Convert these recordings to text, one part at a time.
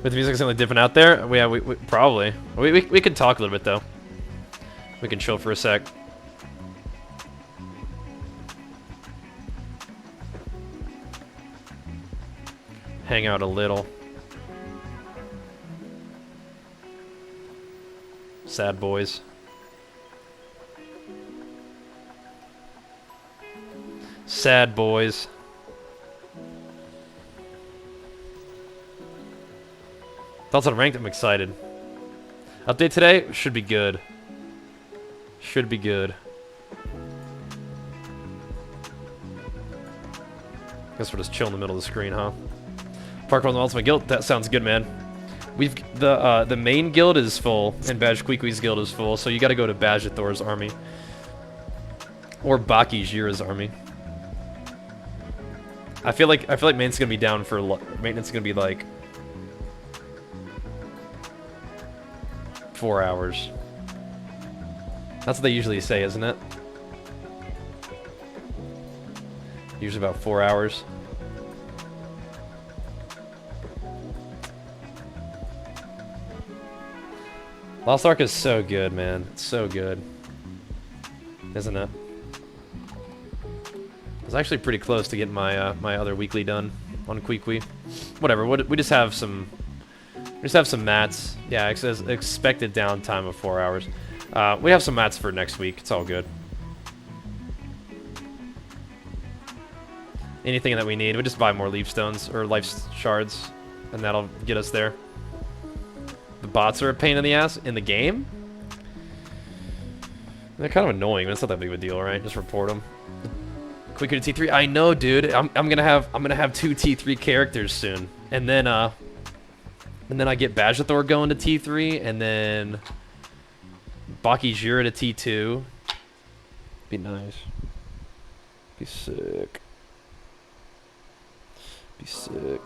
With the music something different out there? Yeah, we probably. We could talk a little bit, though. We can chill for a sec. Hang out a little. Sad boys. Sad boys. Thoughts on ranked? I'm excited. Update today? Should be good. Should be good. Guess we'll just chill in the middle of the screen, huh? Parkour on the Ultimate Guild? That sounds good, man. We've the main guild is full, and Bajheera's guild is full, so you gotta go to Bajheera's army. Or Bajheera's army. I feel like maintenance gonna be down for maintenance gonna be like 4 hours. That's what they usually say, isn't it? Usually about 4 hours. Lost Ark is so good, man. It's so good. Isn't it? I was actually pretty close to getting my my other weekly done on Queequee. Whatever. We just have some. We just have some mats. Yeah, it says expected downtime of 4 hours. We have some mats for next week. It's all good. Anything that we need, we just buy more leaf stones or life shards, and that'll get us there. The bots are a pain in the ass in the game. They're kind of annoying, but it's not that big of a deal, right? Just report them. Quicker to T3. I know, dude. I'm gonna have 2 T3 characters soon, and then I get Bajheera going to T3, and then Bajheera to T2. Be nice. Be sick. Be sick.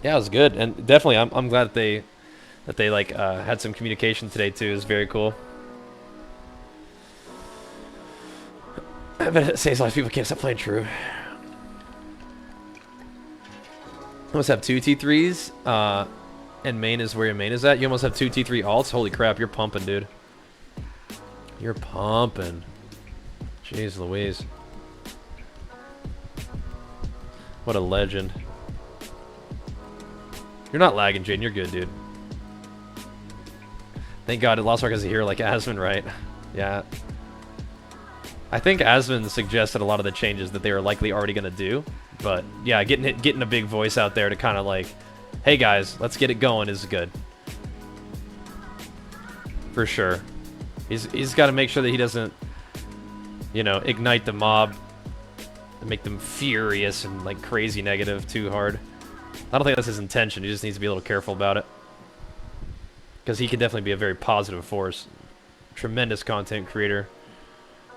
Yeah, it was good, and definitely, I'm glad that they like had some communication today too. It was very cool. I bet it saves a lot of people can't stop playing True. You almost have 2 T3s, and main is where your main is at. You almost have 2 T3 alts. Holy crap, you're pumping, dude. You're pumping. Jeez Louise. What a legend. You're not lagging, Jaden. You're good, dude. Thank God Lost Ark has a hero like Asvin, right? Yeah. I think Asvin suggested a lot of the changes that they were likely already going to do. But, yeah, getting a big voice out there to kind of like, hey, guys, let's get it going is good. For sure. He's got to make sure that he doesn't, you know, ignite the mob and make them furious and, like, crazy negative too hard. I don't think that's his intention. He just needs to be a little careful about it. Because he can definitely be a very positive force. Tremendous content creator.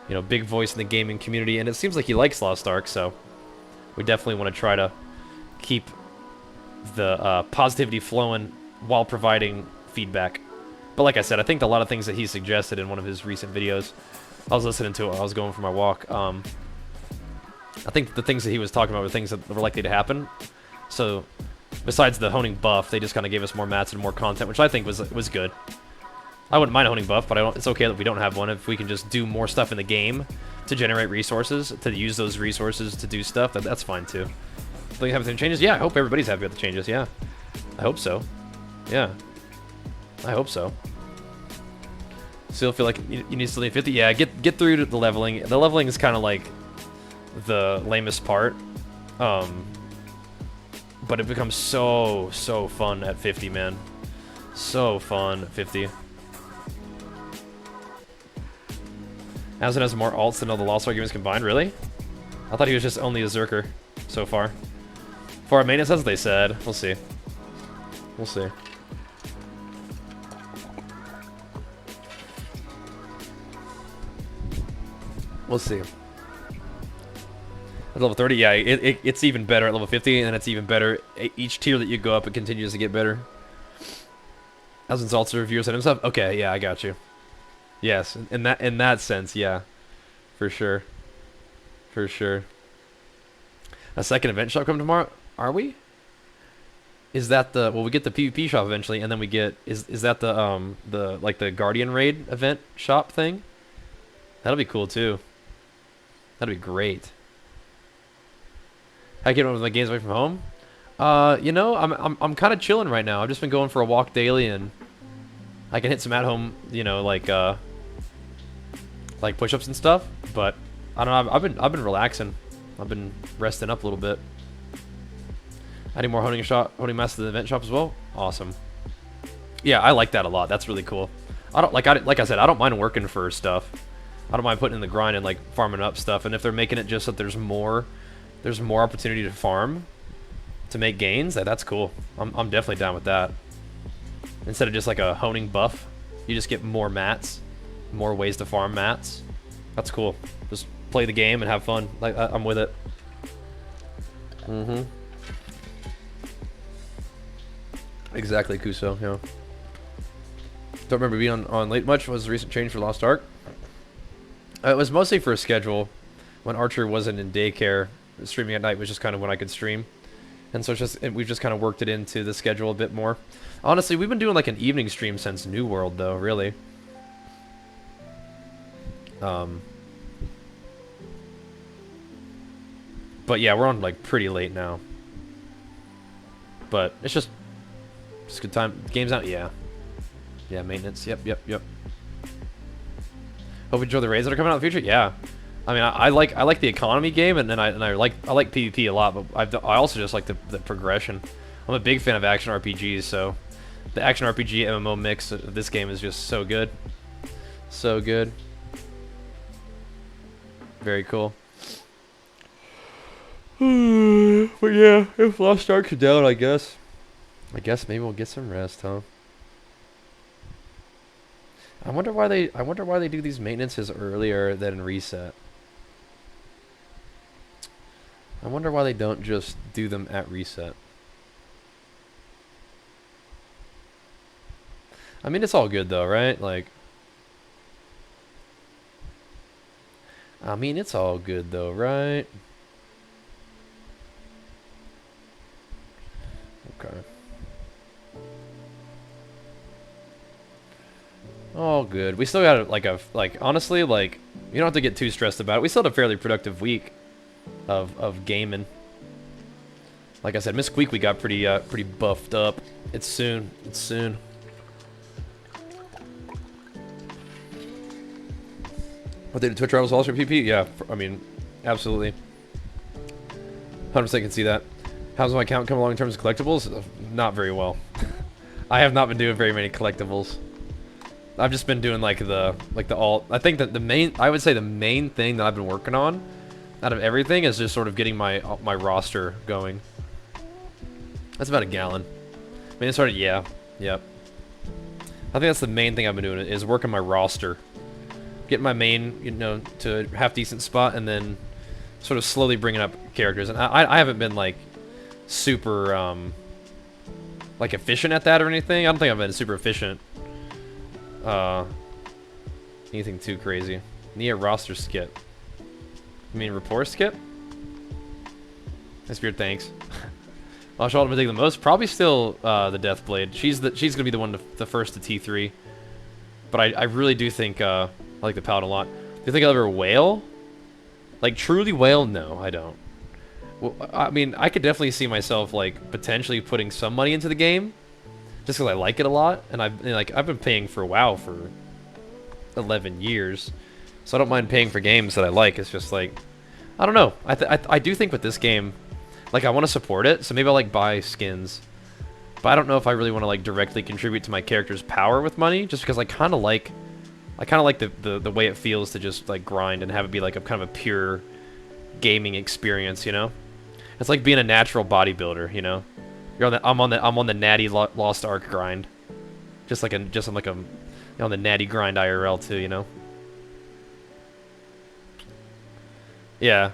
You know, big voice in the gaming community. And it seems like he likes Lost Ark, so we definitely want to try to keep the positivity flowing while providing feedback. But like I said, I think a lot of things that he suggested in one of his recent videos, I was listening to it while I was going for my walk. I think the things that he was talking about were things that were likely to happen. So, besides the honing buff, they just kind of gave us more mats and more content, which I think was good. I wouldn't mind a honing buff, but it's okay that we don't have one. If we can just do more stuff in the game to generate resources, to use those resources to do stuff, that's fine too. Do you have any changes? Yeah, I hope everybody's happy with the changes, yeah. I hope so. Yeah. I hope so. Still feel like you need to leave 50? Yeah, get through to the leveling. The leveling is kind of like the lamest part. But it becomes so fun at 50, man. So fun at 50. Asvin has more alts than all the Lost Ark games combined, really? I thought he was just only a Zerker so far. For our maintenance, that's what they said. We'll see. We'll see. We'll see. At level 30, yeah, it's even better at level 50, and it's even better. Each tier that you go up, it continues to get better. Asvin's also reviewers and stuff. Okay, yeah, I got you. Yes, in that sense, yeah, for sure, for sure. A second event shop coming tomorrow? Are we? is that the well we get the PvP shop eventually, and then we get is that the like the Guardian Raid event shop thing? That'll be cool too. That'd be great. How I get one of my games away from home? You know, I'm kind of chilling right now. I've just been going for a walk daily, and I can hit some at home, you know, like push-ups and stuff. But I don't know. I've been relaxing. I've been resting up a little bit. Adding more honing masks to the event shop as well. Awesome. Yeah, I like that a lot. That's really cool. I don't like I said, I don't mind working for stuff. I don't mind putting in the grind and like farming up stuff. And if they're making it just that there's more opportunity to farm, to make gains, that's cool. I'm definitely down with that. Instead of just like a honing buff, you just get more mats, more ways to farm mats. That's cool. Just play the game and have fun. Like I'm with it. Exactly, Kuso. Yeah. Don't remember being on late much. Was the recent change for Lost Ark? It was mostly for a schedule. When Archer wasn't in daycare, streaming at night was just kind of when I could stream. And so we've just kind of worked it into the schedule a bit more. Honestly, we've been doing like an evening stream since New World, though, really. But yeah, we're on like pretty late now. But it's just a good time. Game's out, yeah. Yeah, maintenance, yep. Hope you enjoy the raids that are coming out in the future, yeah. I mean, I like the economy game, and then I like PvP a lot, but I also just like the progression. I'm a big fan of action RPGs, so the action RPG MMO mix of this game is just so good, so good. Very cool. But yeah, if Lost Ark's down, I guess maybe we'll get some rest, huh? I wonder why they do these maintenances earlier than reset. I wonder why they don't just do them at reset. I mean, it's all good though, right? Like, I mean, it's all good though, right? Okay. All good. We still got like honestly, like, you don't have to get too stressed about it. We still had a fairly productive week of gaming. Like I said, Miss Queek, we got pretty buffed up. It's soon. It's soon. What they did Twitch rivals also PP? Yeah, I mean, absolutely. 100% can see that. How's my account come along in terms of collectibles? Not very well. I have not been doing very many collectibles. I've just been doing like the alt. I think that I would say the main thing that I've been working on out of everything is just sort of getting my roster going. That's about a gallon. I mean, it's sort of, yeah, yep. I think that's the main thing I've been doing is working my roster. Getting my main, you know, to a half decent spot, and then sort of slowly bringing up characters. And I haven't been like super like efficient at that or anything. I don't think I've been super efficient. Anything too crazy. Need a roster skip. You mean rapport skip? Nice beard, thanks. Last ultimate take the most? Probably still the Deathblade. She's gonna be the one the first to T3. But I really do think I like the Paladin a lot. Do you think I'll ever whale? Like truly whale? No, I don't. Well, I mean, I could definitely see myself like potentially putting some money into the game, just because I like it a lot, and I've been paying for WoW for 11 years, so I don't mind paying for games that I like. It's just like, I don't know. I do think with this game, like I want to support it, so maybe I'll like buy skins, but I don't know if I really want to like directly contribute to my character's power with money, just because I kind of like the way it feels to just like grind and have it be like a kind of a pure gaming experience, you know? It's like being a natural bodybuilder, you know? I'm on the natty Lost Ark grind, on the natty grind IRL too, you know? Yeah,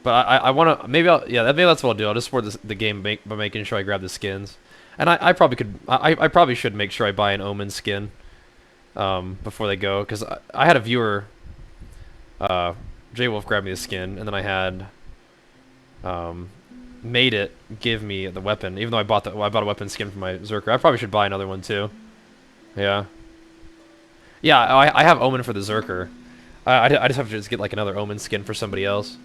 but I want to maybe that's what I'll do. I'll just support the game by making sure I grab the skins, and I probably could I probably should make sure I buy an Omen skin before they go, because I had a viewer, J Wolf, grab me the skin, and then I had made it give me the weapon, even though I bought a weapon skin for my Zerker. I probably should buy another one too. Yeah. Yeah, I have Omen for the Zerker. I just have to just get like another Omen skin for somebody else.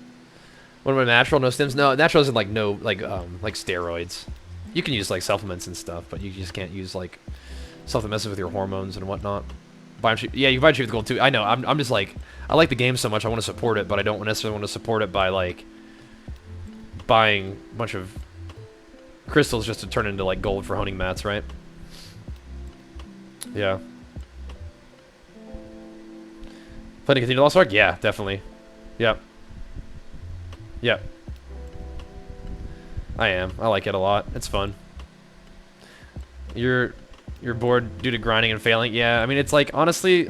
What about natural? No stims? No, natural isn't like no like steroids. You can use like supplements and stuff, but you just can't use like stuff that messes with your hormones and whatnot. Buy them cheap. Yeah, you can buy cheap with gold too. I know. I'm just like, I like the game so much I want to support it, but I don't necessarily want to support it by like buying a bunch of crystals just to turn into like gold for honing mats, right? Yeah. Plan to continue Lost Ark? Yeah, definitely. Yep. Yep. I am. I like it a lot. It's fun. You're bored due to grinding and failing? Yeah, I mean, it's like, honestly,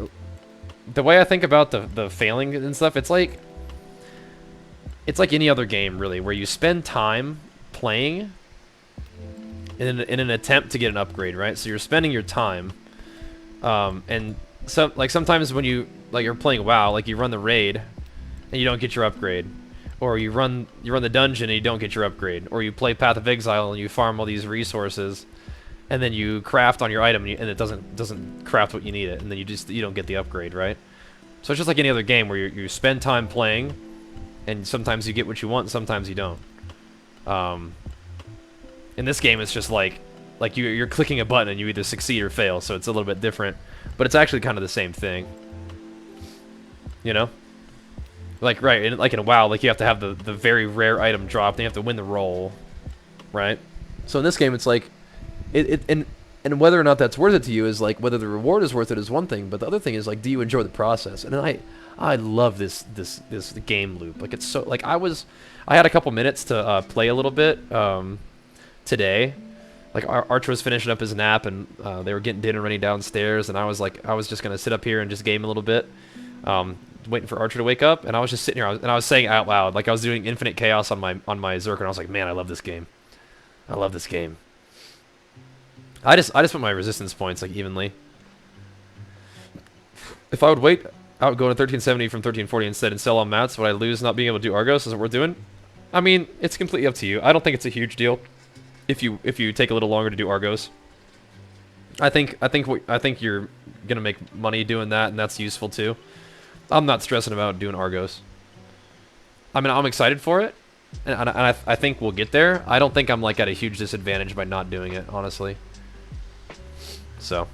the way I think about the failing and stuff, it's like any other game, really, where you spend time playing in an attempt to get an upgrade, right? So you're spending your time, and so like sometimes when you're playing WoW, like you run the raid and you don't get your upgrade, or you run the dungeon and you don't get your upgrade, or you play Path of Exile and you farm all these resources, and then you craft on your item and it doesn't craft what you need it, and then you don't get the upgrade, right? So it's just like any other game where you spend time playing, and sometimes you get what you want, and sometimes you don't. In this game, it's just like you're clicking a button and you either succeed or fail, so it's a little bit different, but it's actually kind of the same thing. You know? Like, right, like in WoW, like you have to have the very rare item drop, then you have to win the roll, right? So in this game, it's like, and whether or not that's worth it to you is like, whether the reward is worth it is one thing, but the other thing is like, do you enjoy the process? And I love this game loop. Like, it's so, like, I had a couple minutes to play a little bit today. Like, Archer was finishing up his nap, and they were getting dinner ready downstairs, and I was just gonna sit up here and just game a little bit, waiting for Archer to wake up, and I was just sitting here, and I was saying out loud, like I was doing Infinite Chaos on my Zerker, and I was like, man, I love this game. I love this game. I just put my resistance points like evenly. If I would wait out going to 1370 from 1340 instead and sell on mats, would I lose not being able to do Argos? Is it worth doing? I mean, it's completely up to you. I don't think it's a huge deal if you take a little longer to do Argos. I think you're gonna make money doing that, and that's useful too. I'm not stressing about doing Argos. I mean, I'm excited for it, and I think we'll get there. I don't think I'm like at a huge disadvantage by not doing it, honestly. So,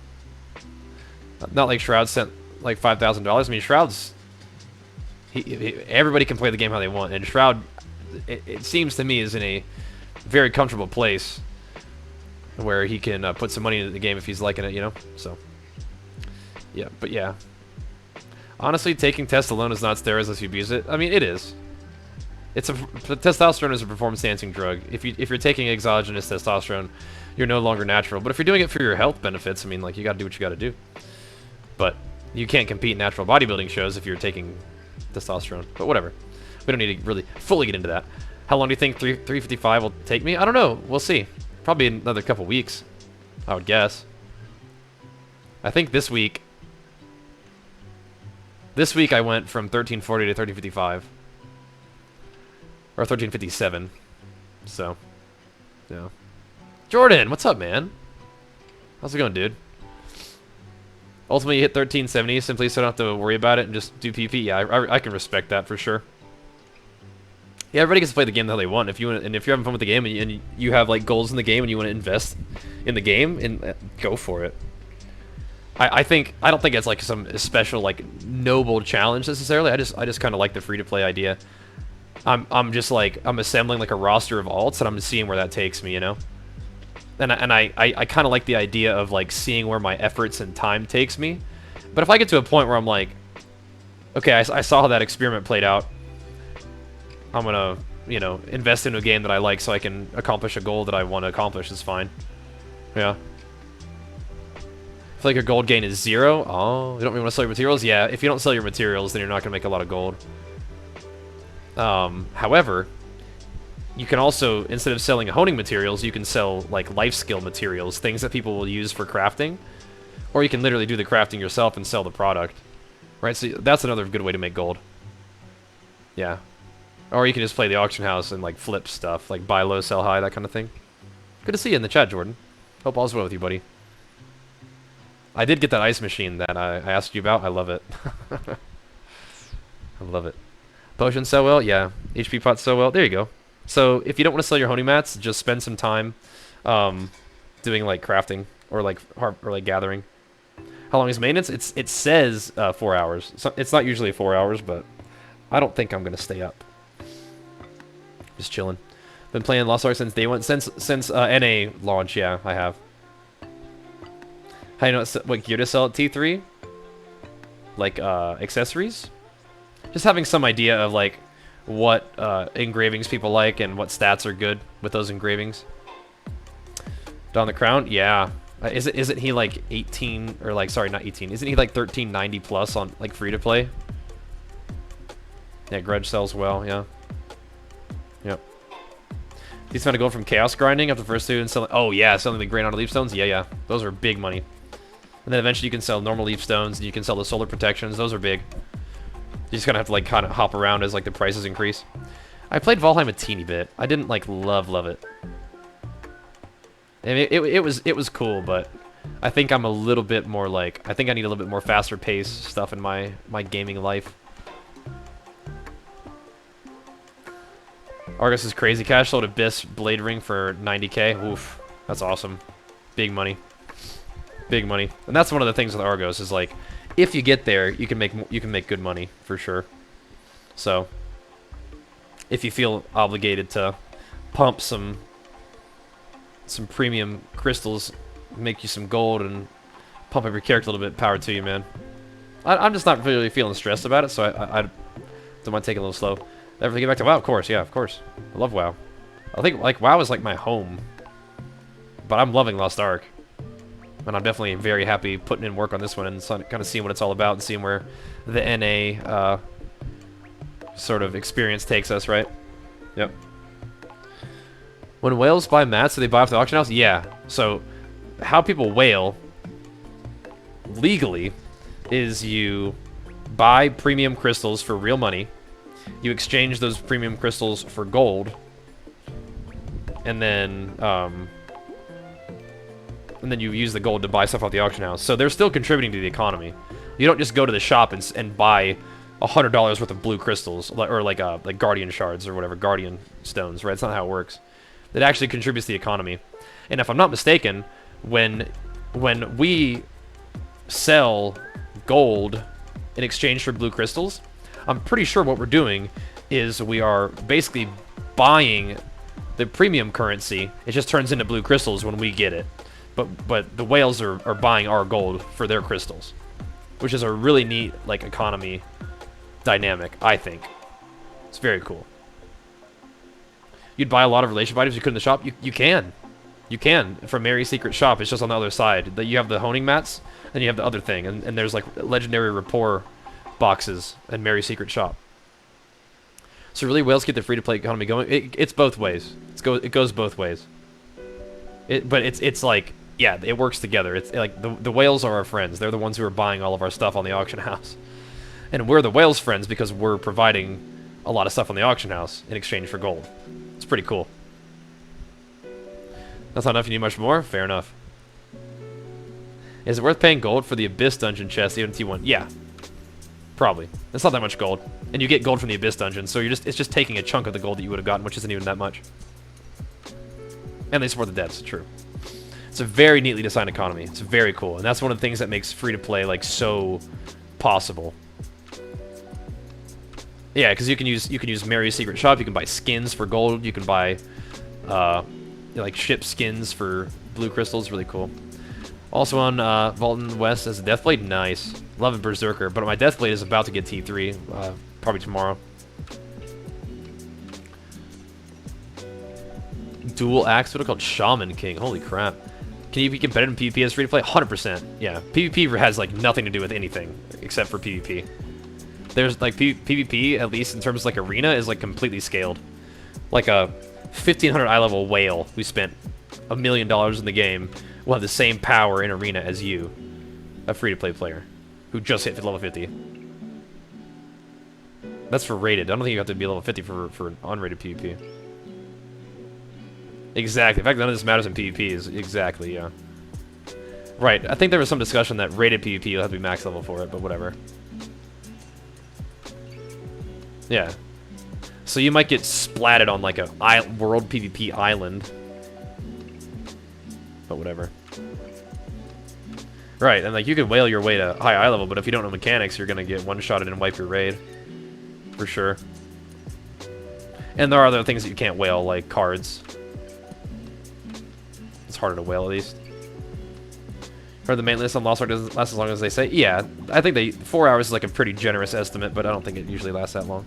not like Shroud sent like $5,000. I mean, Shroud's everybody can play the game how they want, and Shroud, it seems to me, is in a very comfortable place where he can put some money into the game if he's liking it, you know. So, yeah, but yeah. Honestly, taking test alone is not steroids unless you abuse it. I mean, it is. Testosterone is a performance-enhancing drug. If you're taking exogenous testosterone, you're no longer natural. But if you're doing it for your health benefits, I mean, like, you gotta do what you gotta do. But you can't compete in natural bodybuilding shows if you're taking testosterone. But whatever. We don't need to really fully get into that. How long do you think 355 will take me? I don't know. We'll see. Probably another couple weeks, I would guess. I think this week I went from 1340 to 1355. Or 1357. So, yeah. Jordan, what's up, man? How's it going, dude? Ultimately, you hit 1370 simply so I don't have to worry about it and just do PP. Yeah, I can respect that for sure. Yeah, everybody gets to play the game the hell they want. If you want, and if you're having fun with the game and you have like goals in the game and you want to invest in the game, and go for it. I don't think it's like some special like noble challenge necessarily. I just kind of like the free to play idea. I'm just like, I'm assembling like a roster of alts, and I'm just seeing where that takes me, you know. And I kind of like the idea of like seeing where my efforts and time takes me. But if I get to a point where I'm like, okay, I saw how that experiment played out, I'm gonna, you know, invest into a game that I like so I can accomplish a goal that I want to accomplish is fine. Yeah. I feel like your gold gain is 0. Oh, you don't really want to sell your materials? Yeah, if you don't sell your materials, then you're not gonna make a lot of gold. However, you can also, instead of selling honing materials, you can sell like life skill materials, things that people will use for crafting, or you can literally do the crafting yourself and sell the product, right? So that's another good way to make gold. Yeah. Or you can just play the auction house and like flip stuff, like buy low, sell high, that kind of thing. Good to see you in the chat, Jordan. Hope all's well with you, buddy. I did get that ice machine that I asked you about. I love it. I love it. Potions sell well? Yeah. HP pots sell well? There you go. So if you don't want to sell your honing mats, just spend some time doing like crafting or like gathering. How long is maintenance? It says 4 hours. So it's not usually 4 hours, but I don't think I'm gonna stay up. Just chilling. Been playing Lost Ark since day one. Since NA launch, yeah, I have. How do you know what gear to sell at T3? Like accessories? Just having some idea of like what engravings people like and what stats are good with those engravings. Don the Crown? Yeah. Isn't he like 18 or like sorry, not 18. Isn't he like 1390 plus on like free to play? Yeah, Grudge sells well, yeah. Yep. He's trying to go from chaos grinding after the first two and selling. Oh yeah, selling the grain on leaf stones. Yeah, yeah, those are big money. And then eventually you can sell normal leaf stones. And you can sell the solar protections. Those are big. You just kind of have to like kind of hop around as like the prices increase. I played Valheim a teeny bit. I didn't like love it. I mean, it was cool, but I think I'm a little bit more like I think I need a little bit more faster paced stuff in my gaming life. Argus is crazy cash. Sold Abyss Blade Ring for 90k. Oof, that's awesome. Big money. Big money. And that's one of the things with Argos is like, if you get there, you can make good money for sure. So, if you feel obligated to pump some premium crystals, make you some gold, and pump up your character a little bit, power to you, man. I'm just not really feeling stressed about it, so I don't mind taking it a little slow. Ever get back to WoW? Of course, yeah, of course. I love WoW. I think like WoW is like my home, but I'm loving Lost Ark, and I'm definitely very happy putting in work on this one and kind of seeing what it's all about and seeing where the NA sort of experience takes us, right? Yep. When whales buy mats, do they buy off the auction house? Yeah. So, how people whale legally is you buy premium crystals for real money. You exchange those premium crystals for gold, and then you use the gold to buy stuff off the auction house. So they're still contributing to the economy. You don't just go to the shop and buy $100 worth of blue crystals or like guardian shards or whatever, guardian stones, right? It's not how it works. It actually contributes to the economy. And if I'm not mistaken, when we sell gold in exchange for blue crystals, I'm pretty sure what we're doing is we are basically buying the premium currency. It just turns into blue crystals when we get it. But the whales are buying our gold for their crystals, which is a really neat like economy dynamic, I think. It's very cool. You'd buy a lot of relationship items you could in the shop. You can. You can. From Mary's Secret Shop, it's just on the other side. You have the honing mats, and you have the other thing. And there's like legendary rapport boxes in Mary's Secret Shop. So really, whales get the free-to-play economy going. It's both ways. It goes both ways. But it's like, yeah, it works together. It's like the whales are our friends. They're the ones who are buying all of our stuff on the auction house. And we're the whales' friends because we're providing a lot of stuff on the auction house in exchange for gold. It's pretty cool. That's not enough. You need much more? Fair enough. Is it worth paying gold for the Abyss Dungeon chest, even T1? Yeah. Probably. It's not that much gold. And you get gold from the Abyss Dungeon, so it's just taking a chunk of the gold that you would have gotten, which isn't even that much. And they support the devs, true. It's a very neatly designed economy. It's very cool. And that's one of the things that makes free-to-play, like, so possible. Yeah, because you can use Mary's Secret Shop, you can buy skins for gold, you can buy, like, ship skins for blue crystals, really cool. Also on Vaulton West as a Deathblade, nice. Love a Berserker, but my Deathblade is about to get T3, probably tomorrow. Dual axe, what are called? Shaman King, holy crap. Can you be competitive in PvP as free to play? 100%, yeah. PvP has like nothing to do with anything except for PvP. There's like PvP, at least in terms of like arena, is like completely scaled. Like a 1500 eye level whale who spent $1 million in the game will have the same power in arena as you, a free-to-play player, who just hit level 50. That's for rated. I don't think you have to be level 50 for unrated PvP. Exactly. In fact, none of this matters in PvP. Is exactly, yeah. Right. I think there was some discussion that rated PvP you'll have to be max level for it, but whatever. Yeah. So you might get splatted on like a world PvP island. But whatever. Right, and like you could whale your way to high eye level, but if you don't know mechanics, you're gonna get one-shotted and wipe your raid. For sure. And there are other things that you can't whale, like cards. It's harder to whale at least. For the main list on Lost Ark doesn't last as long as they say. Yeah, I think 4 hours is like a pretty generous estimate, but I don't think it usually lasts that long.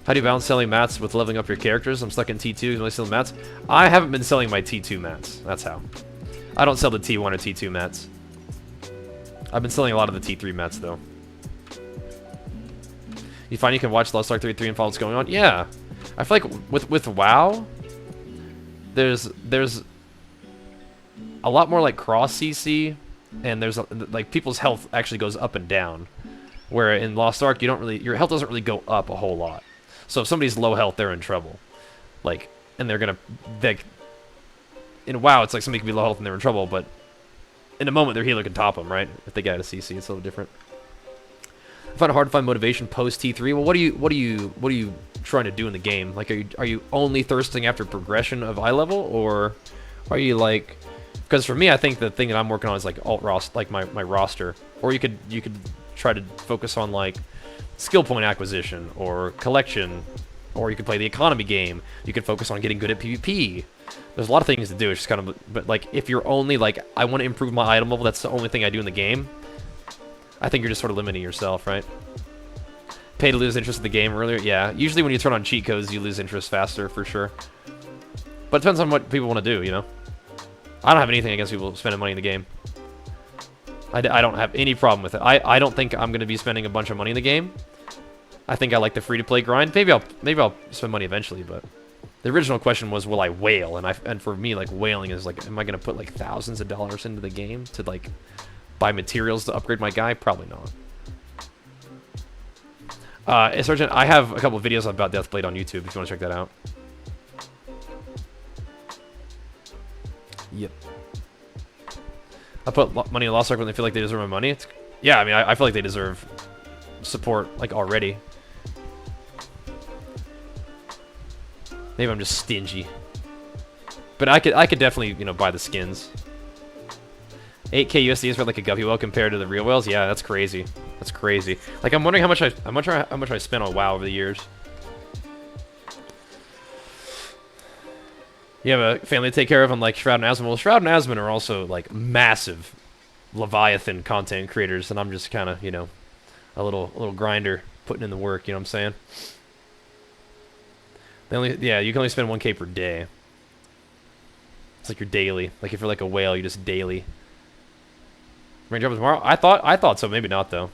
How do you balance selling mats with leveling up your characters? I'm stuck in T2, only selling mats. I haven't been selling my T2 mats. That's how. I don't sell the T1 or T2 mats. I've been selling a lot of the T3 mats, though. You find you can watch Lost Ark 3 and follow what's going on? Yeah. I feel like with WoW, there's a lot more like cross CC, and there's like people's health actually goes up and down. Where in Lost Ark, your health doesn't really go up a whole lot. So if somebody's low health, they're in trouble. Like, and in WoW, it's like somebody can be low health and they're in trouble, but in a moment, their healer can top them, right? If they get out of CC, it's a little different. I find it hard to find motivation post T3. Well, what are you trying to do in the game? Like, are you only thirsting after progression of eye level, or are you like? Because for me, I think the thing that I'm working on is like alt roster, like my roster. Or you could try to focus on like skill point acquisition or collection, or you could play the economy game. You could focus on getting good at PvP. There's a lot of things to do. It's just kind of, but like if you're only like I want to improve my item level, that's the only thing I do in the game. I think you're just sort of limiting yourself, right? Pay to lose interest in the game earlier. Yeah, usually when you turn on cheat codes, you lose interest faster for sure. But it depends on what people want to do, you know. I don't have anything against people spending money in the game. I don't have any problem with it. I don't think I'm going to be spending a bunch of money in the game. I think I like the free-to-play grind. Maybe I'll spend money eventually, but the original question was, will I whale? And for me, like whaling is like, am I going to put like thousands of dollars into the game to like buy materials to upgrade my guy? Probably not. Sergeant, I have a couple of videos about Deathblade on YouTube if you want to check that out. Yep. I put money in Lost Ark when they feel like they deserve my money. Yeah, I mean, I feel like they deserve support, like, already. Maybe I'm just stingy. But I could definitely, you know, buy the skins. 8K USD is for like a guppy whale compared to the real whales. Yeah, that's crazy. That's crazy. Like, I'm wondering how much I spent on WoW over the years. You have a family to take care of, unlike Shroud and Asmon. Well, Shroud and Asmon are also like massive Leviathan content creators, and I'm just kind of, you know, a little grinder putting in the work. You know what I'm saying? Yeah, you can only spend 1K per day. It's like your daily. Like if you're like a whale, you just daily. Rain drop tomorrow? I thought so. Maybe not though.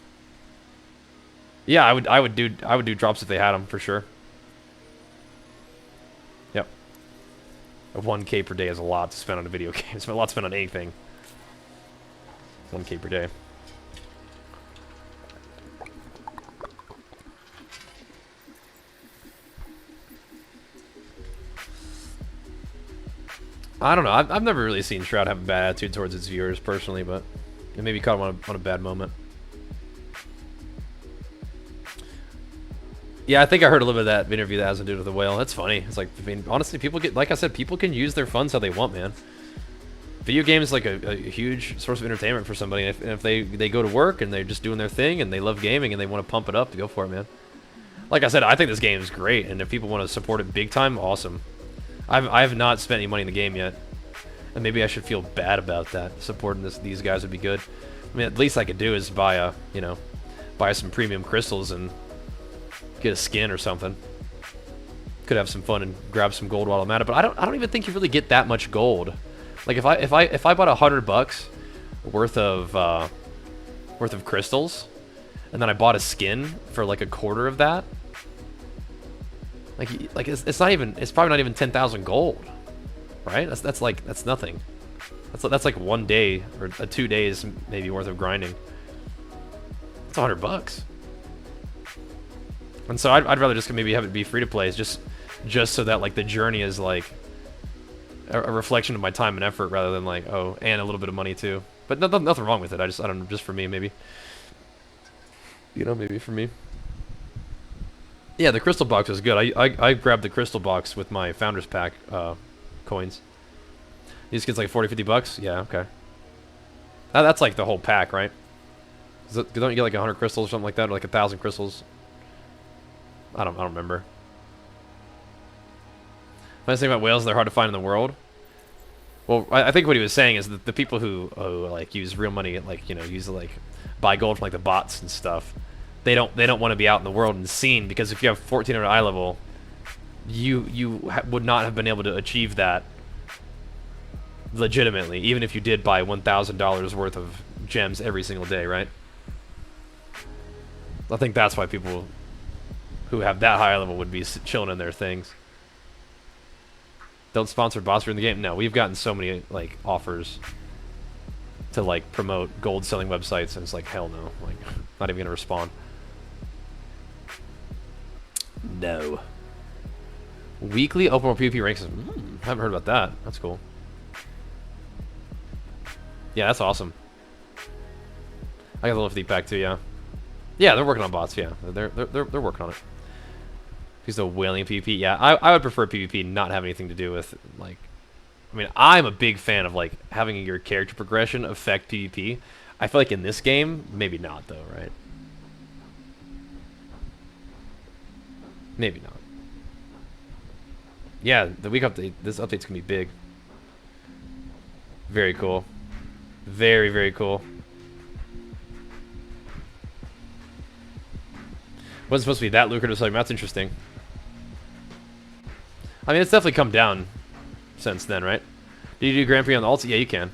Yeah, I would do drops if they had them for sure. Yep. 1K per day is a lot to spend on a video game. It's a lot to spend on anything. 1K per day. I don't know. I've never really seen Shroud have a bad attitude towards its viewers personally, but it maybe caught him on a bad moment. Yeah, I think I heard a little bit of that interview that has to do with the whale. That's funny. It's like, I mean, honestly, people get, like I said, people can use their funds how they want, man. Video games is like a huge source of entertainment for somebody. And if they go to work and they're just doing their thing and they love gaming and they want to pump it up, to go for it, man. Like I said, I think this game is great, and if people want to support it big time, awesome. I have not spent any money in the game yet, and maybe I should feel bad about that. Supporting these guys would be good. I mean, at least I could do is buy some premium crystals and get a skin or something. Could have some fun and grab some gold while I'm at it. But I don't even think you really get that much gold. Like if I bought $100 worth of crystals, and then I bought a skin for like a quarter of that. Like it's probably not even 10,000 gold, right? That's nothing. That's like 1 day or 2 days maybe worth of grinding. It's $100. And so I'd rather just maybe have it be free to play, just so that like the journey is like a reflection of my time and effort rather than like, oh, and a little bit of money too. But nothing wrong with it. I don't know, just for me maybe. You know, maybe for me. Yeah, the crystal box is good. I grabbed the crystal box with my founders pack coins. These kids like 40, 50 bucks. Yeah, okay. That's like the whole pack, right? Don't you get like 100 crystals or something like that, or like 1,000 crystals? I don't remember. Nice thing about whales, they're hard to find in the world. Well, I think what he was saying is that the people who like use real money, like, you know, use like buy gold from like the bots and stuff, they don't want to be out in the world and seen, because if you have 1400 eye level, you would not have been able to achieve that legitimately, even if you did buy $1,000 worth of gems every single day, right? I think that's why people who have that high level would be chilling in their things. Don't sponsor bots in the game. No, we've gotten so many like offers to like promote gold selling websites, and it's like, hell no, like not even gonna respond. No. Weekly open world PvP ranks. Haven't heard about that. That's cool. Yeah, that's awesome. I got a little 50 pack too. Yeah. Yeah, they're working on bots. Yeah, they're working on it. He's a whaling PvP. Yeah, I would prefer PvP not have anything to do with, like, I mean, I'm a big fan of, like, having your character progression affect PvP. I feel like in this game, maybe not, though, right? Maybe not. Yeah, the week update, this update's gonna be big. Very cool. Very, very cool. Wasn't supposed to be that lucrative, so that's interesting. I mean, it's definitely come down since then, right? Do you do Grand Prix on the alts? Yeah, you can.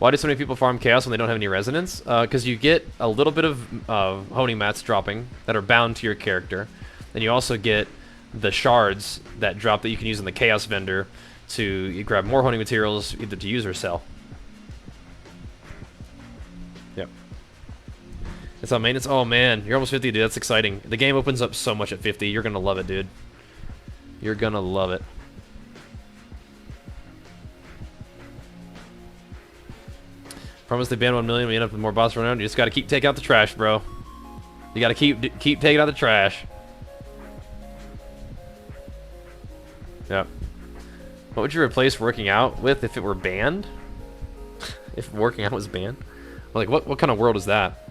Why do so many people farm Chaos when they don't have any resonance? Because you get a little bit of honing mats dropping that are bound to your character. Then you also get the shards that drop that you can use in the Chaos vendor to grab more honing materials, either to use or sell. Yep. It's on maintenance. Oh man, you're almost 50, dude. That's exciting. The game opens up so much at 50. You're gonna love it, dude. You're gonna love it. Promise they ban 1 million. We end up with more boss around. You just gotta keep taking out the trash, bro. You gotta keep taking out the trash. Yep. What would you replace working out with if it were banned? If working out was banned? Well, like, what kind of world is that?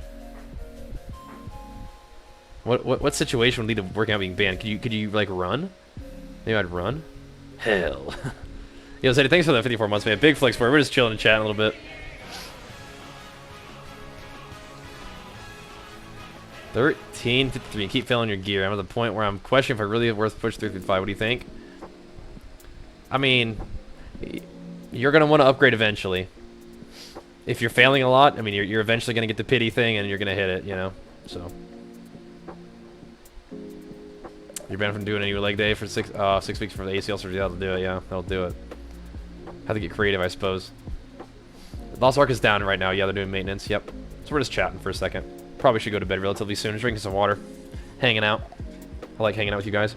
What situation would lead to working out being banned? Could you like run? Maybe I'd run. Hell. Yo, Zeddy, thanks for the 54 months, man. Big flex for it. We're just chilling and chatting a little bit. 13:53. Keep filling your gear. I'm at the point where I'm questioning if I really worth push 335. What do you think? I mean, you're gonna want to upgrade eventually. If you're failing a lot, I mean, you're eventually gonna get the pity thing, and you're gonna hit it, you know. So. You're banned from doing any leg day for 6 weeks for the ACL surgery. That'll do it, yeah. That'll do it. Have to get creative, I suppose. Lost Ark is down right now. Yeah, they're doing maintenance. Yep. So we're just chatting for a second. Probably should go to bed relatively soon. Drinking some water. Hanging out. I like hanging out with you guys.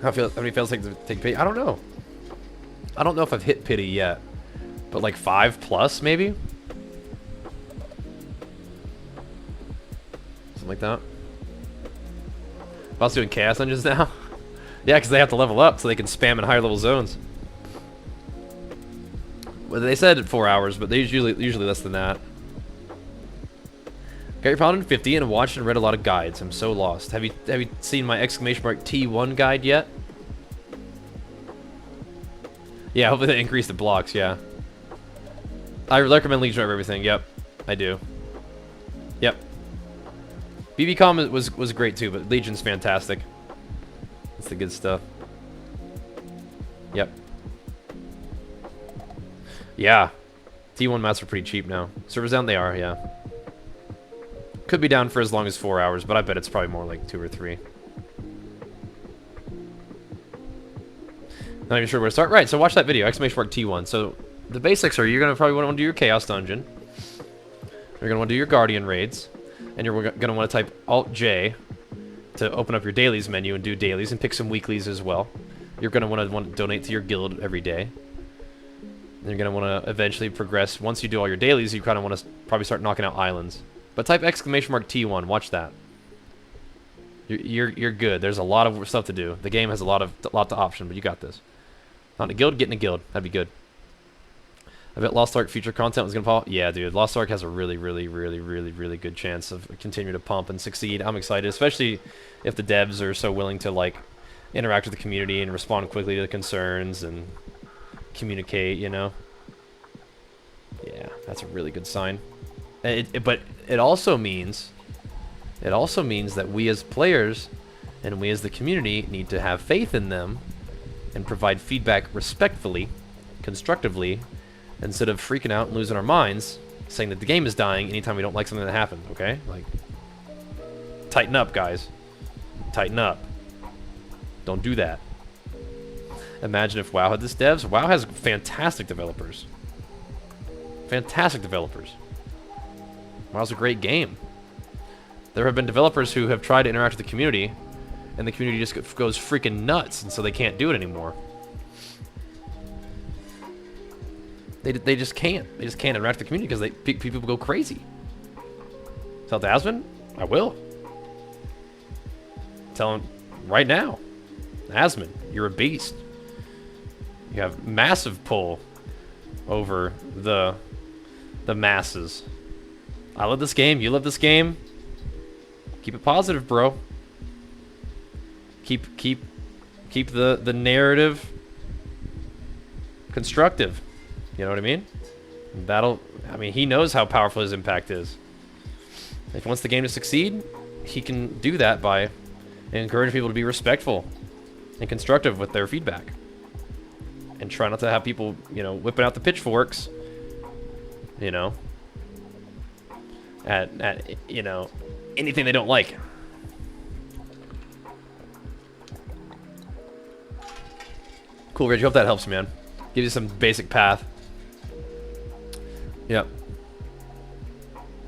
How many fails take to take pity? I don't know. I don't know if I've hit pity yet. But like 5+ maybe? Like that. Boss doing Chaos Dungeons now? Yeah, because they have to level up so they can spam in higher level zones. Well, they said 4 hours, but they usually less than that. Got your Paladin 50 and watched and read a lot of guides. I'm so lost. Have you seen my !T1 guide yet? Yeah, hopefully they increase the blocks. Yeah. I recommend Legion over everything. Yep, I do. Yep. BBCom was great too, but Legion's fantastic. That's the good stuff. Yep. Yeah. T1 mats are pretty cheap now. Servers down? They are, yeah. Could be down for as long as 4 hours, but I bet it's probably more like 2 or 3. Not even sure where to start. Right, so watch that video, !T1. So the basics are you're going to probably want to do your Chaos Dungeon. You're gonna want to do your Guardian raids, and you're gonna want to type Alt J to open up your dailies menu and do dailies and pick some weeklies as well. You're gonna want to donate to your guild every day. And you're gonna want to eventually progress. Once you do all your dailies, you kind of want to probably start knocking out islands. But type !T1. Watch that. You're good. There's a lot of stuff to do. The game has a lot to option, but you got this. Not in a guild, get in a guild. That'd be good. I bet Lost Ark future content was gonna fall. Yeah, dude. Lost Ark has a really good chance of continuing to pump and succeed. I'm excited, especially if the devs are so willing to like interact with the community and respond quickly to the concerns and communicate. You know. Yeah, that's a really good sign. But it also means that we as players and we as the community need to have faith in them and provide feedback respectfully, constructively, instead of freaking out and losing our minds, saying that the game is dying anytime we don't like something that happened, okay? Like, tighten up, guys. Tighten up. Don't do that. Imagine if WoW had this devs. WoW has fantastic developers. Fantastic developers. WoW's a great game. There have been developers who have tried to interact with the community, and the community just goes freaking nuts, and so they can't do it anymore. They just can't. They just can't interact with the community because people go crazy. Tell Dasman? I will. Tell him right now. Asmon, you're a beast. You have massive pull over the masses. I love this game. You love this game. Keep it positive, bro. Keep the narrative constructive. You know what I mean? I mean, he knows how powerful his impact is. If he wants the game to succeed, he can do that by encouraging people to be respectful and constructive with their feedback. And try not to have people, you know, whipping out the pitchforks, you know, at you know, anything they don't like. Cool, Reggie. Hope that helps, man. Gives you some basic path. Yep.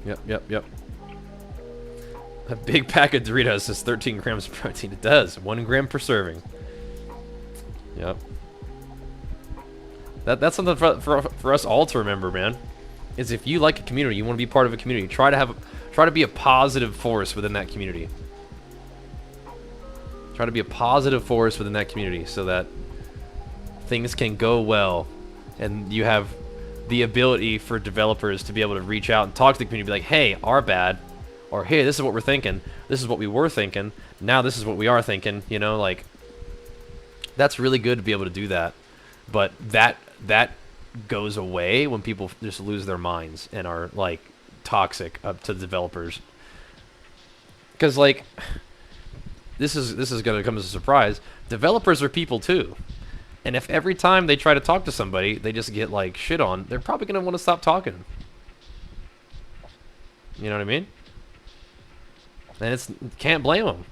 Yep. A big pack of Doritos is 13 grams of protein. It does. 1 gram per serving. Yep. That's something for us all to remember, man. Is if you like a community, you want to be part of a community, try to be a positive force within that community. Try to be a positive force within that community so that things can go well, and you have the ability for developers to be able to reach out and talk to the community, be like, hey, our bad, or hey, this is what we're thinking, this is what we were thinking, now this is what we are thinking, you know, like, that's really good to be able to do that. But that goes away when people just lose their minds and are like toxic up to the developers. Because like, this is gonna come as a surprise. Developers are people too. And if every time they try to talk to somebody, they just get like shit on, they're probably gonna want to stop talking. You know what I mean? And can't blame them.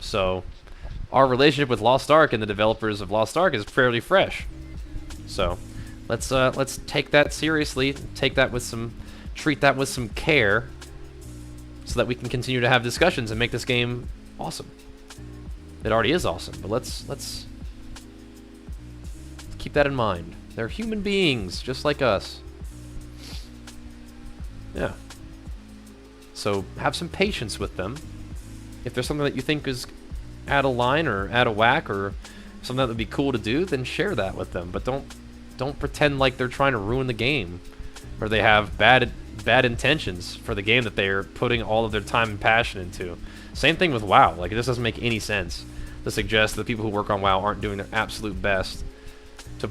So, our relationship with Lost Ark and the developers of Lost Ark is fairly fresh. So, let's take that seriously. Treat that with some care, so that we can continue to have discussions and make this game awesome. It already is awesome, but let's keep that in mind. They're human beings, just like us. Yeah. So have some patience with them. If there's something that you think is out of line or out of whack or something that would be cool to do, then share that with them. But don't pretend like they're trying to ruin the game, or they have bad intentions for the game that they're putting all of their time and passion into. Same thing with WoW. Like, it just doesn't make any sense to suggest that the people who work on WoW aren't doing their absolute best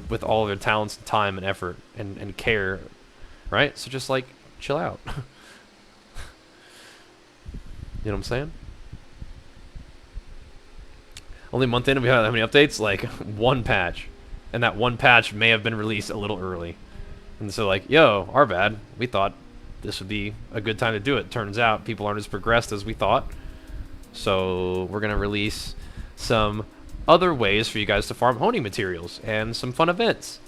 with all of their talents, and time, and effort, and care, right? So just like chill out. You know what I'm saying? Only a month in, and we have how many updates? Like, 1 patch. And that 1 patch may have been released a little early. And so like, yo, our bad. We thought this would be a good time to do it. Turns out people aren't as progressed as we thought. So we're going to release some other ways for you guys to farm honing materials and some fun events.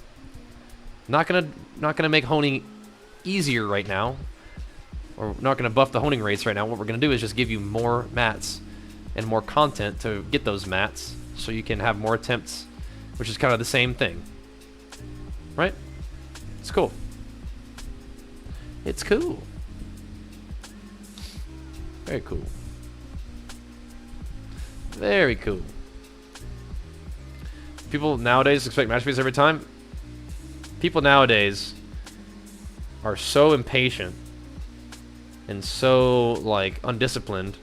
Not gonna make honing easier right now. or we're not going to buff the honing rates right now. What we're going to do is just give you more mats and more content to get those mats so you can have more attempts, which is kind of the same thing. Right? It's cool. It's cool. Very cool. Very cool. People nowadays expect match speeds every time. People nowadays are so impatient and so like undisciplined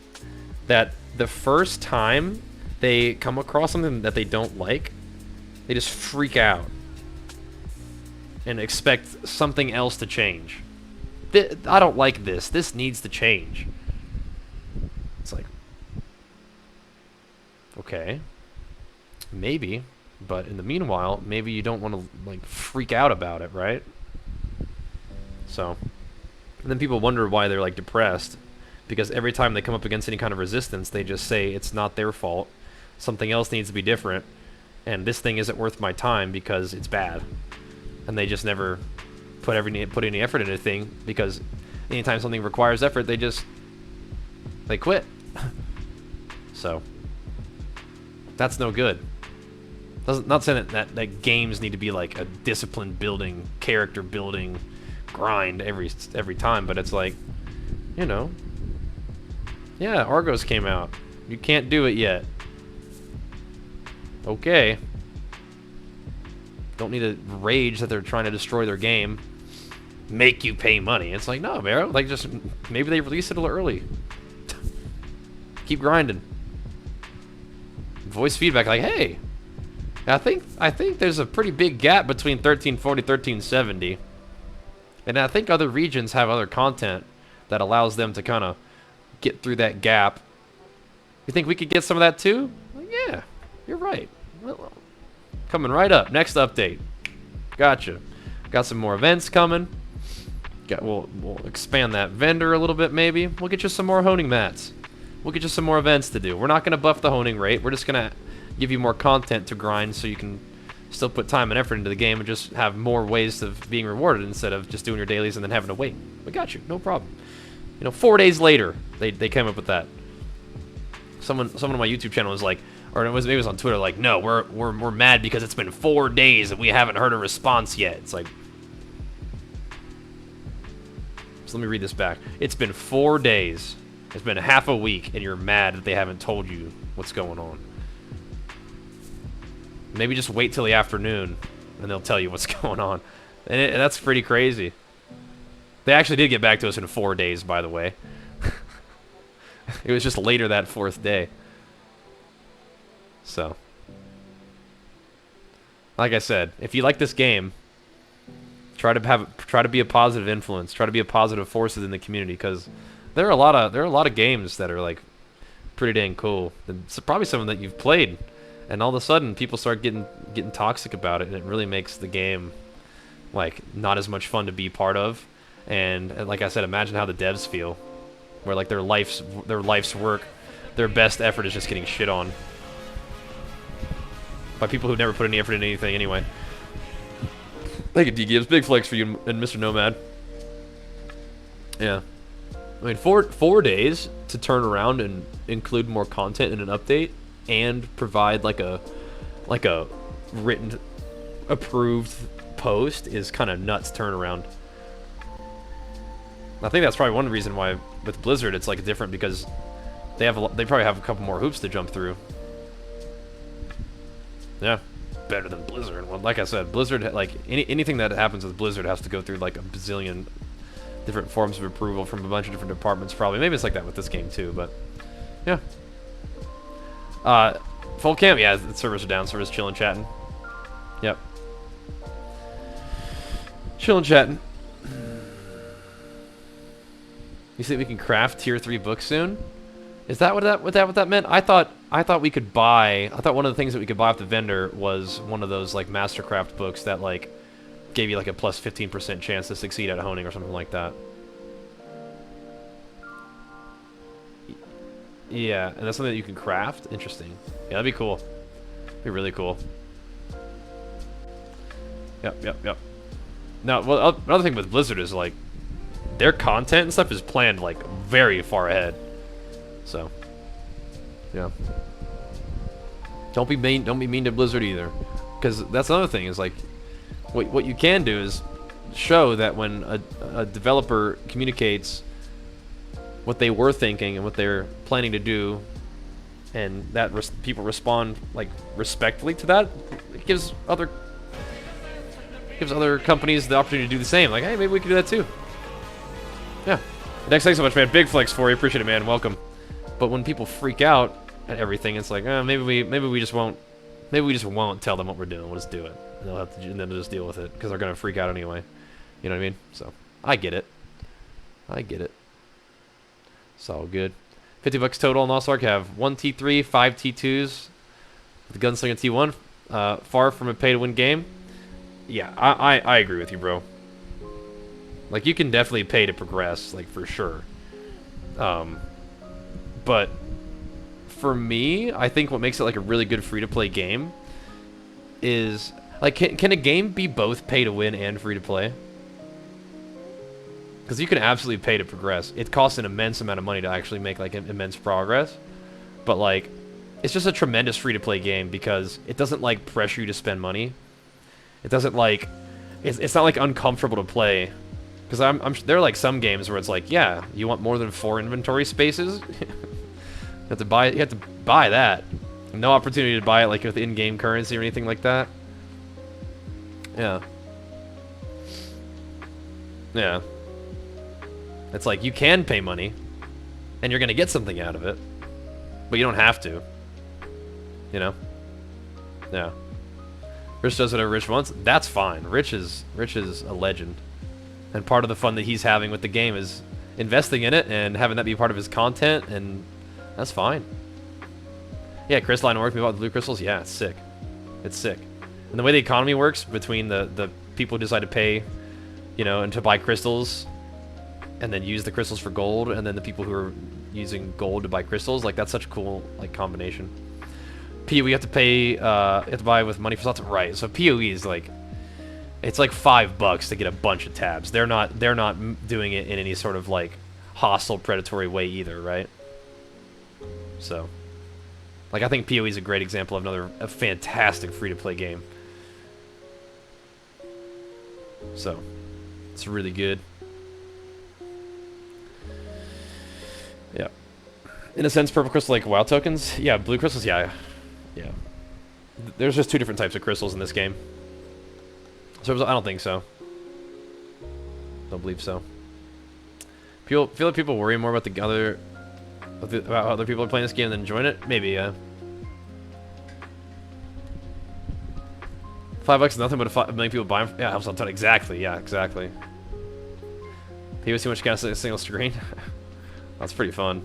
that the first time they come across something that they don't like, they just freak out and expect something else to change. I don't like this. This needs to change. It's like, okay, maybe, but in the meanwhile, maybe you don't want to like freak out about it, right? So, and then people wonder why they're like depressed, because every time they come up against any kind of resistance, they just say it's not their fault. Something else needs to be different, and this thing isn't worth my time because it's bad. And they just never put any effort into anything, because anytime something requires effort, they quit. So that's no good. Not saying that games need to be like a discipline building, character building grind every time, but it's like, you know, yeah, Argos came out. You can't do it yet. Okay. Don't need to rage that they're trying to destroy their game. Make you pay money. It's like, no, man. Like, just maybe they release it a little early. Keep grinding. Voice feedback, like, hey, I think there's a pretty big gap between 1340, 1370, and I think other regions have other content that allows them to kind of get through that gap. You think we could get some of that too? Like, yeah, you're right. Well, coming right up. Next update. Gotcha. Got some more events coming. We'll expand that vendor a little bit, maybe. We'll get you some more honing mats. We'll get you some more events to do. We're not going to buff the honing rate. We're just going to give you more content to grind so you can still put time and effort into the game and just have more ways of being rewarded instead of just doing your dailies and then having to wait. We got you. No problem. You know, 4 days later, they came up with that. Someone on my YouTube channel was like, or maybe it was on Twitter, like, no, we're mad because it's been 4 days and we haven't heard a response yet. It's like, so let me read this back. It's been 4 days. It's been half a week, and you're mad that they haven't told you what's going on. Maybe just wait till the afternoon, and they'll tell you what's going on. And that's pretty crazy. They actually did get back to us in 4 days, by the way. It was just later that 4th day. So, like I said, if you like this game, try to be a positive influence. Try to be a positive force in the community, because there are a lot of games that are like pretty dang cool. And it's probably some that you've played, and all of a sudden people start getting toxic about it, and it really makes the game like not as much fun to be part of. And like I said, imagine how the devs feel, where like their life's work, their best effort is just getting shit on by people who never put any effort into anything anyway. Thank you, D-Gibbs. Big flex for you and Mr. Nomad. Yeah. I mean, four days to turn around and include more content in an update and provide like a written, approved post is kind of nuts turnaround. I think that's probably one reason why with Blizzard it's like different, because they probably have a couple more hoops to jump through. Yeah, better than Blizzard. Well, like I said, Blizzard, like anything that happens with Blizzard has to go through like a bazillion different forms of approval from a bunch of different departments. Probably, maybe it's like that with this game too. But yeah, full camp. Yeah, the servers are down. Servers chilling, chatting. Yep, chilling, chatting. You think we can craft tier 3 books soon? Is that what that meant? I thought we could buy. I thought one of the things that we could buy off the vendor was one of those like Mastercraft books that like gave you like a plus 15% chance to succeed at honing or something like that. Yeah, and that's something that you can craft. Interesting. Yeah, that'd be cool. That'd be really cool. Yep. Now, well, another thing with Blizzard is like their content and stuff is planned like very far ahead. So, yeah. Don't be mean to Blizzard either, because that's another thing. Is like, what you can do is show that when a developer communicates what they were thinking and what they're planning to do, and that people respond like respectfully to that, it gives other companies the opportunity to do the same. Like, hey, maybe we could do that too. Yeah. Next, thanks so much, man. Big flex for you. Appreciate it, man. Welcome. But when people freak out at everything, it's like, maybe we just won't tell them what we're doing. We'll just do it. And they'll have to, and then they'll just deal with it because they're gonna freak out anyway. You know what I mean? So I get it. It's all good. $50 total on Lost Ark. Have 1 T3, 5 T2s, with the Gunslinger T1. Far from a pay-to-win game. Yeah, I agree with you, bro. Like, you can definitely pay to progress, like, for sure. But for me, I think what makes it like a really good free-to-play game is, like, can a game be both pay-to-win and free-to-play? Because you can absolutely pay to progress. It costs an immense amount of money to actually make, like, immense progress. But, like, it's just a tremendous free-to-play game because it doesn't, like, pressure you to spend money. It doesn't, like... It's not, like, uncomfortable to play. Because there are, like, some games where it's like, yeah, you want more than 4 inventory spaces? You have to buy that. No opportunity to buy it, like, with in-game currency or anything like that. Yeah. Yeah. It's like, you can pay money, and you're gonna get something out of it, but you don't have to. You know? Yeah. Rich does whatever Rich wants. That's fine. Rich is a legend. And part of the fun that he's having with the game is investing in it and having that be part of his content, and that's fine. Yeah, crystalline ore, about the blue crystals, yeah, it's sick. It's sick. And the way the economy works between the people who decide to pay, you know, and to buy crystals, and then use the crystals for gold, and then the people who are using gold to buy crystals, like, that's such a cool, like, combination. PoE, you have to pay, you have to buy with money for slots, right? So PoE is like, it's like $5 to get a bunch of tabs. They're not doing it in any sort of, like, hostile, predatory way either, right? So, like, I think PoE is a great example of a fantastic free-to-play game. So, it's really good. Yeah. In a sense, purple crystal like WoW tokens? Yeah, blue crystals, yeah. Yeah. There's just 2 different types of crystals in this game. So I don't think so. Don't believe so. Feel like people worry more about about how other people are playing this game than enjoying it? Maybe, yeah. $5 is nothing, but a million people buy them. Yeah, helps a ton. Exactly, yeah, exactly. People too much gas in a single screen. That's pretty fun.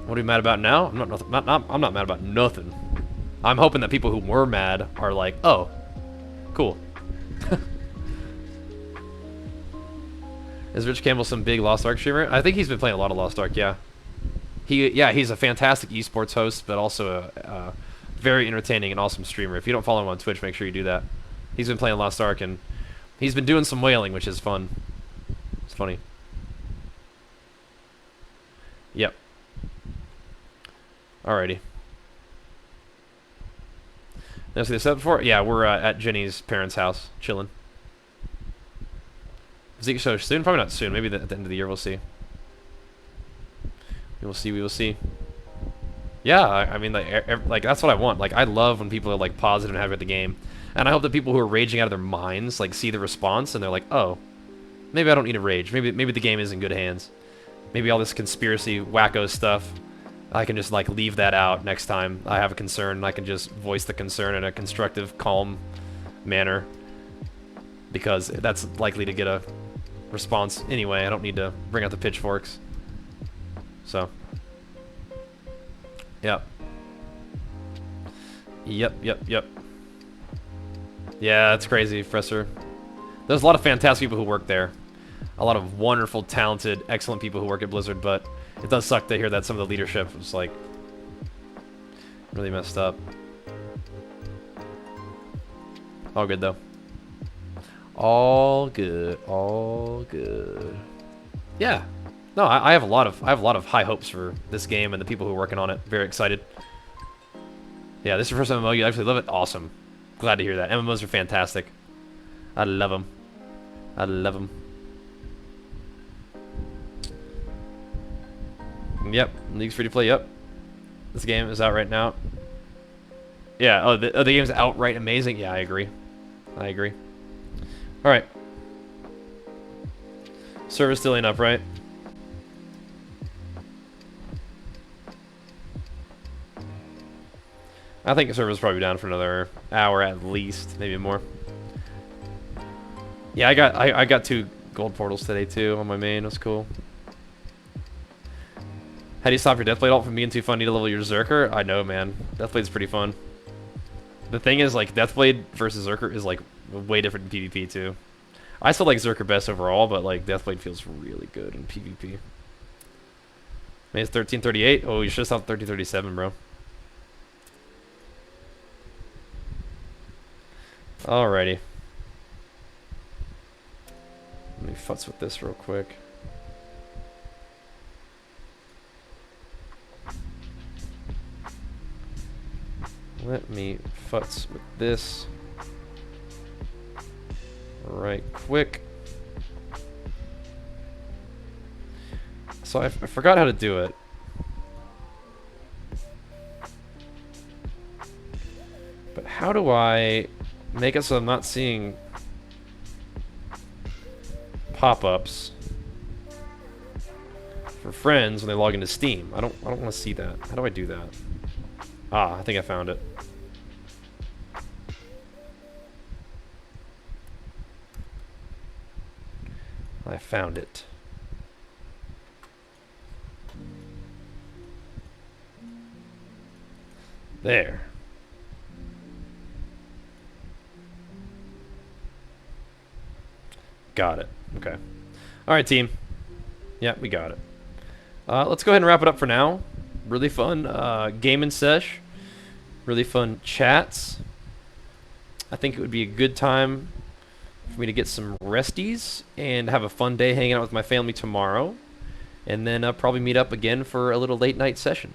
What are you mad about now? I'm not mad about nothing. I'm hoping that people who were mad are like, oh, cool. Is Rich Campbell some big Lost Ark streamer? I think he's been playing a lot of Lost Ark, yeah. He's a fantastic esports host, but also a very entertaining and awesome streamer. If you don't follow him on Twitch, make sure you do that. He's been playing Lost Ark, and he's been doing some whaling, which is fun. It's funny. Yep. Alrighty. Did I see this up before? Yeah, we're at Jenny's parents' house, chilling. Zeke show soon? Probably not soon. Maybe at the end of the year we'll see. We will see. Yeah, I mean, like that's what I want. Like, I love when people are like positive and happy with the game, and I hope that people who are raging out of their minds like see the response and they're like, oh, maybe I don't need to rage. Maybe the game is in good hands. Maybe all this conspiracy wacko stuff, I can just like leave that out next time I have a concern, and I can just voice the concern in a constructive, calm manner, because that's likely to get a response anyway. I don't need to bring out the pitchforks. So, yep. Yeah, that's crazy, Professor. There's a lot of fantastic people who work there. A lot of wonderful, talented, excellent people who work at Blizzard, but it does suck to hear that some of the leadership was, like, really messed up. All good, though. All good. All good. Yeah. No, I have a lot of high hopes for this game and the people who are working on it. Very excited. Yeah, this is your first MMO. You actually love it. Awesome. Glad to hear that. MMOs are fantastic. I love them. I love them. Yep. League's free to play. Yep. This game is out right now. Yeah. Oh, the game's outright amazing. Yeah, I agree. I agree. All right. Server's still ain't up, right? I think the server's probably down for another hour at least, maybe more. Yeah, I got 2 gold portals today too on my main. It was cool. How do you stop your Deathblade ult from being too funny to level your Zerker? I know, man. Deathblade's pretty fun. The thing is, like, Deathblade versus Zerker is, like, way different in PvP, too. I still like Zerker best overall, but, like, Deathblade feels really good in PvP. Maybe it's 1338? Oh, you should have stopped 1337, bro. Alrighty. Let me futz with this real quick. Let me futz with this right quick. So I forgot how to do it. But how do I make it so I'm not seeing pop-ups for friends when they log into Steam? I don't want to see that. How do I do that? Ah, I think I found it. I found it. There. Got it. Okay. Alright, team. Yeah, we got it. Let's go ahead and wrap it up for now. Really fun gaming sesh. Really fun chats. I think it would be a good time for me to get some resties and have a fun day hanging out with my family tomorrow. And then probably meet up again for a little late night session.